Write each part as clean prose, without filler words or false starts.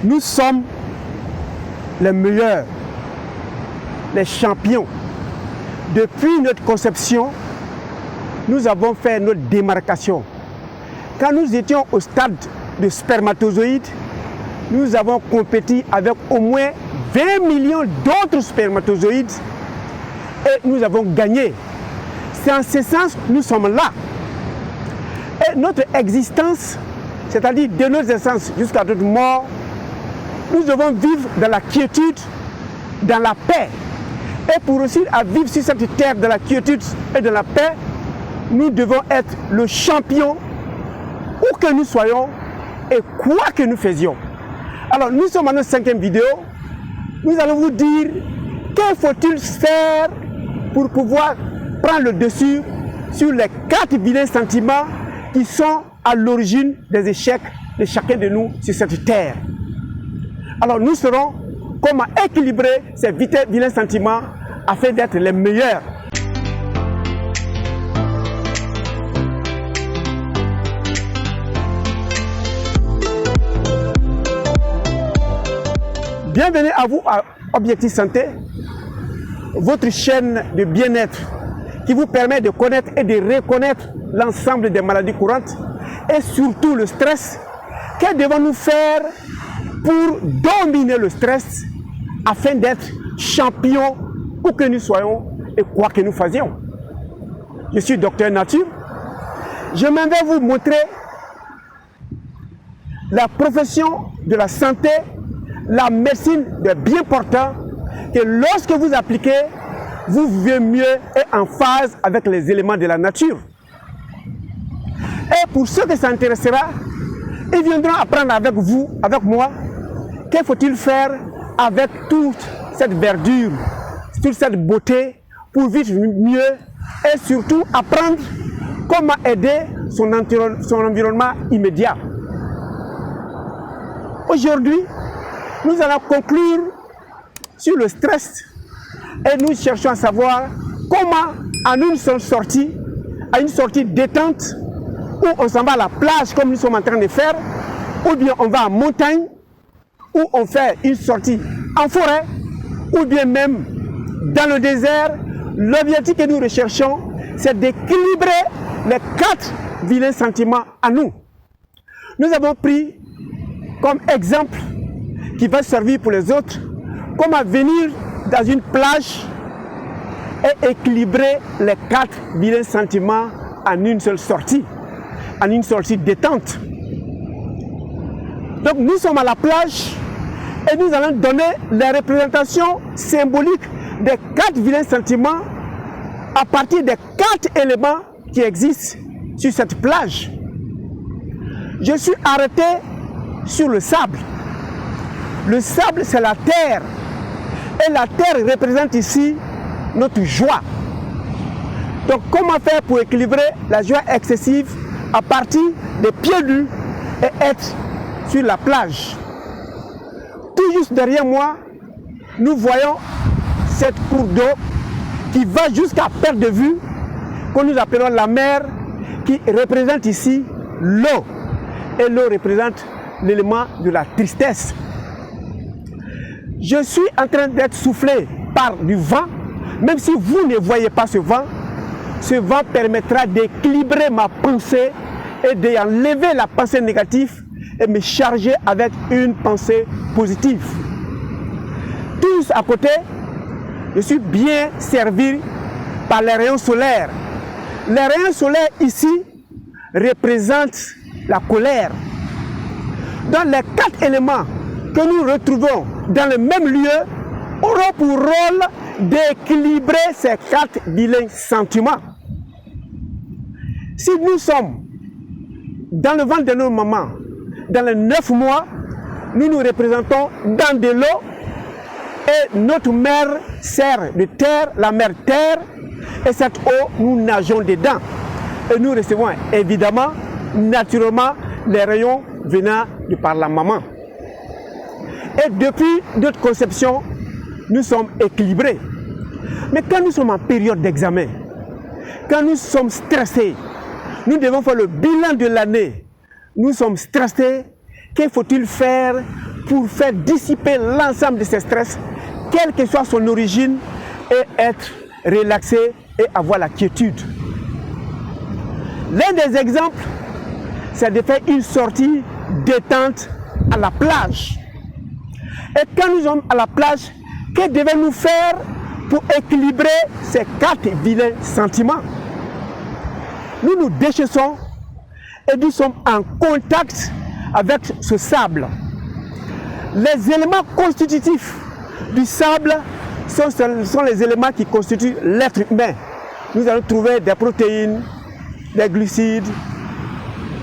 Nous sommes les meilleurs, les champions. Depuis notre conception, nous avons fait notre démarcation. Quand nous étions au stade de spermatozoïdes, nous avons compéti avec au moins 20 millions d'autres spermatozoïdes et nous avons gagné. C'est en ce sens que nous sommes là. Et notre existence, c'est-à-dire de notre naissance jusqu'à notre mort, nous devons vivre dans la quiétude, dans la paix. Et pour réussir à vivre sur cette terre de la quiétude et de la paix, nous devons être le champion où que nous soyons et quoi que nous faisions. Alors nous sommes à notre 5e vidéo. Nous allons vous dire que faut-il faire pour pouvoir prendre le dessus sur les 4 vilains sentiments qui sont à l'origine des échecs de chacun de nous sur cette terre. Alors nous saurons comment équilibrer ces vilains sentiments afin d'être les meilleurs. Bienvenue à vous à Objectif Santé, votre chaîne de bien-être qui vous permet de connaître et de reconnaître l'ensemble des maladies courantes et surtout le stress. Que devons-nous faire pour dominer le stress afin d'être champions où que nous soyons et quoi que nous fassions? Je suis Docteur Nature. Je m'en vais vous montrer la profession de la santé, la médecine de bien portant, que lorsque vous appliquez, vous vivez mieux et en phase avec les éléments de la nature. Et pour ceux que ça intéressera, ils viendront apprendre avec vous, avec moi, qu'il faut-il faire avec toute cette verdure, toute cette beauté pour vivre mieux et surtout apprendre comment aider son environnement immédiat. Aujourd'hui, nous allons conclure sur le stress et nous cherchons à savoir comment, en une seule sortie, à une sortie détente, où on s'en va à la plage comme nous sommes en train de faire, ou bien on va en montagne, où on fait une sortie en forêt, ou bien même dans le désert. L'objectif que nous recherchons, c'est d'équilibrer les 4 vilains sentiments à nous. Nous avons pris comme exemple qui va servir pour les autres, comment venir dans une plage et équilibrer les 4 vilains sentiments en une seule sortie, en une sortie détente. Donc nous sommes à la plage et nous allons donner les représentations symboliques des 4 vilains sentiments à partir des 4 éléments qui existent sur cette plage. Je suis arrêté sur le sable. Le sable, c'est la terre. Et la terre représente ici notre joie. Donc, comment faire pour équilibrer la joie excessive à partir des pieds nus et être sur la plage? Tout juste derrière moi, nous voyons cette cour d'eau qui va jusqu'à perte de vue, que nous appelons la mer, qui représente ici l'eau. Et l'eau représente l'élément de la tristesse. Je suis en train d'être soufflé par du vent, même si vous ne voyez pas ce vent permettra d'équilibrer ma pensée et d'enlever la pensée négative et me charger avec une pensée positive. Tous à côté, je suis bien servi par les rayons solaires. Les rayons solaires ici représentent la colère. Dans les 4 éléments que nous retrouvons dans le même lieu auront pour rôle d'équilibrer ces 4 vilains sentiments. Si nous sommes dans le ventre de nos mamans, dans les 9 mois, nous nous représentons dans de l'eau et notre mère sert de terre, la mère terre, et cette eau, nous nageons dedans. Et nous recevons évidemment, naturellement, les rayons venant de par la maman. Et depuis notre conception, nous sommes équilibrés. Mais quand nous sommes en période d'examen, quand nous sommes stressés, nous devons faire le bilan de l'année. Nous sommes stressés. Que faut-il faire pour faire dissiper l'ensemble de ces stress, quelle que soit son origine, et être relaxé et avoir la quiétude. L'un des exemples, c'est de faire une sortie détente à la plage. Et quand nous sommes à la plage, que devons-nous faire pour équilibrer ces 4 vilains sentiments? Nous nous déchaissons et nous sommes en contact avec ce sable. Les éléments constitutifs du sable sont les éléments qui constituent l'être humain. Nous allons trouver des protéines, des glucides,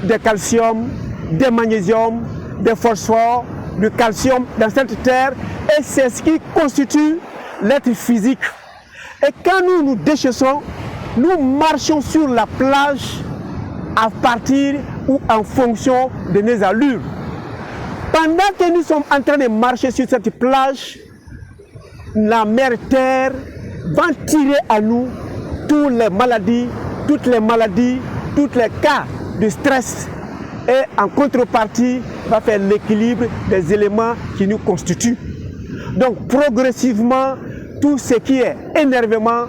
des calcium, des magnésium, des phosphores, du calcium dans cette terre, et c'est ce qui constitue l'être physique. Et quand nous nous déchaissons, nous marchons sur la plage à partir ou en fonction de nos allures. Pendant que nous sommes en train de marcher sur cette plage, la mère terre va tirer à nous toutes les maladies, tous les cas de stress, et en contrepartie va faire l'équilibre des éléments qui nous constituent. Donc progressivement, tout ce qui est énervement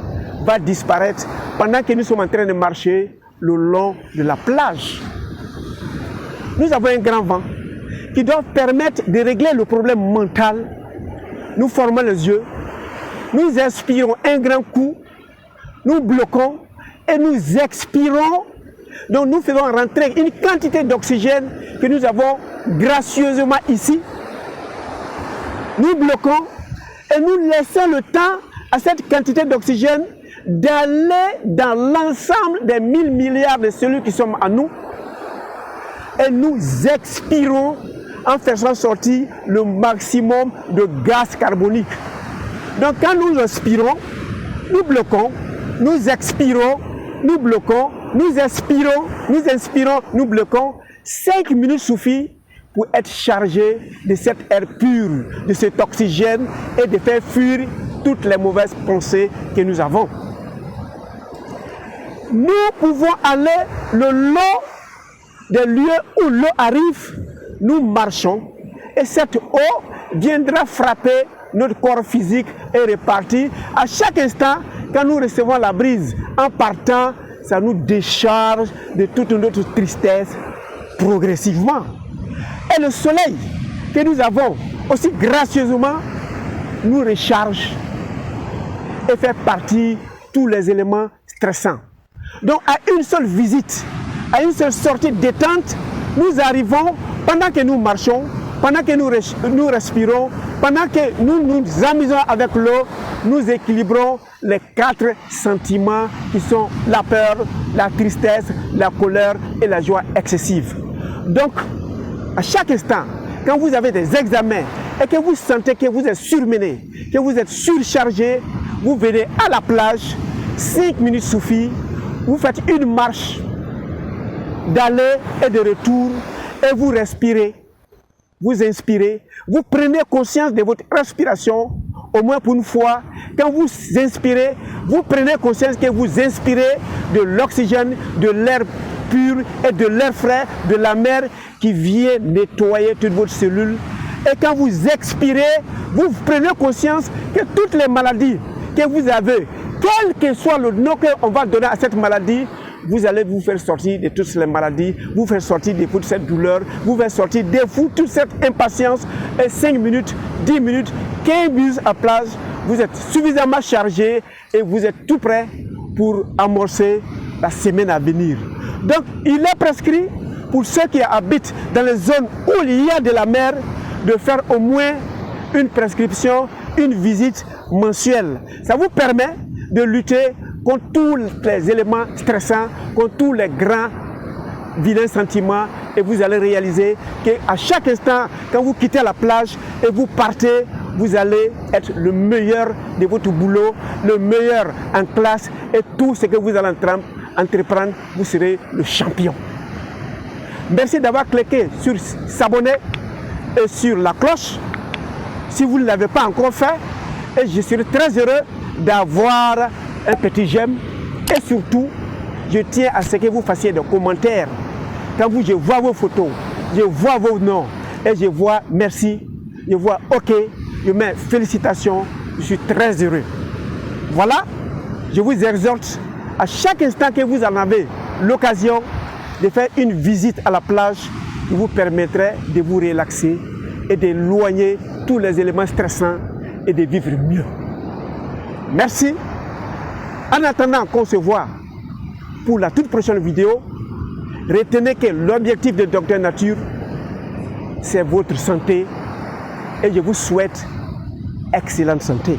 va disparaître pendant que nous sommes en train de marcher le long de la plage. Nous avons un grand vent qui doit permettre de régler le problème mental. Nous fermons les yeux, nous inspirons un grand coup, nous bloquons et nous expirons. Donc nous faisons rentrer une quantité d'oxygène que nous avons gracieusement ici. Nous bloquons et nous laissons le temps à cette quantité d'oxygène d'aller dans l'ensemble des 1000 milliards de cellules qui sont en nous. Et nous expirons en faisant sortir le maximum de gaz carbonique. Donc quand nous inspirons, nous bloquons, nous expirons, nous bloquons, nous inspirons, nous bloquons. 5 minutes suffit pour être chargé de cet air pur, de cet oxygène et de faire fuir toutes les mauvaises pensées que nous avons. Nous pouvons aller le long des lieux où l'eau arrive, nous marchons et cette eau viendra frapper notre corps physique et repartir. À chaque instant, quand nous recevons la brise en partant, ça nous décharge de toute notre tristesse progressivement. Et le soleil que nous avons aussi gracieusement nous recharge et fait partir tous les éléments stressants. Donc à une seule visite, à une seule sortie détente, nous arrivons, pendant que nous marchons, pendant que nous respirons, pendant que nous nous amusons avec l'eau, nous équilibrons les 4 sentiments qui sont la peur, la tristesse, la colère et la joie excessive. Donc, à chaque instant, quand vous avez des examens et que vous sentez que vous êtes surmené, que vous êtes surchargé, vous venez à la plage, 5 minutes suffit, vous faites une marche d'aller et de retour et vous respirez, vous inspirez, vous prenez conscience de votre respiration au moins pour une fois. Quand vous inspirez, vous prenez conscience que vous inspirez de l'oxygène, de l'air pur et de l'air frais de la mer qui vient nettoyer toutes vos cellules. Et quand vous expirez, vous prenez conscience que toutes les maladies que vous avez, quel que soit le nom qu'on va donner à cette maladie, vous allez vous faire sortir de toutes les maladies, vous faire sortir de toute cette douleur, vous faire sortir de toute cette impatience. Et 5 minutes, 10 minutes, 15 minutes à plage, vous êtes suffisamment chargé et vous êtes tout prêt pour amorcer la semaine à venir. Donc il est prescrit pour ceux qui habitent dans les zones où il y a de la mer de faire au moins une prescription, une visite mensuelle. Ça vous permet de lutter contre tous les éléments stressants, contre tous les grands vilains sentiments, et vous allez réaliser qu'à chaque instant, quand vous quittez la plage et vous partez, vous allez être le meilleur de votre boulot, le meilleur en classe, et tout ce que vous allez entreprendre, vous serez le champion. Merci d'avoir cliqué sur s'abonner et sur la cloche si vous ne l'avez pas encore fait, et je serai très heureux d'avoir un petit j'aime, et surtout je tiens à ce que vous fassiez des commentaires. Quand je vois vos photos, je vois vos noms et je vois merci, je vois OK, je mets félicitations, je suis très heureux. Voilà, je vous exhorte à chaque instant que vous en avez l'occasion de faire une visite à la plage qui vous permettrait de vous relaxer et d'éloigner tous les éléments stressants et de vivre mieux. Merci. En attendant qu'on se voit pour la toute prochaine vidéo, retenez que l'objectif de Docteur Nature, c'est votre santé et je vous souhaite excellente santé.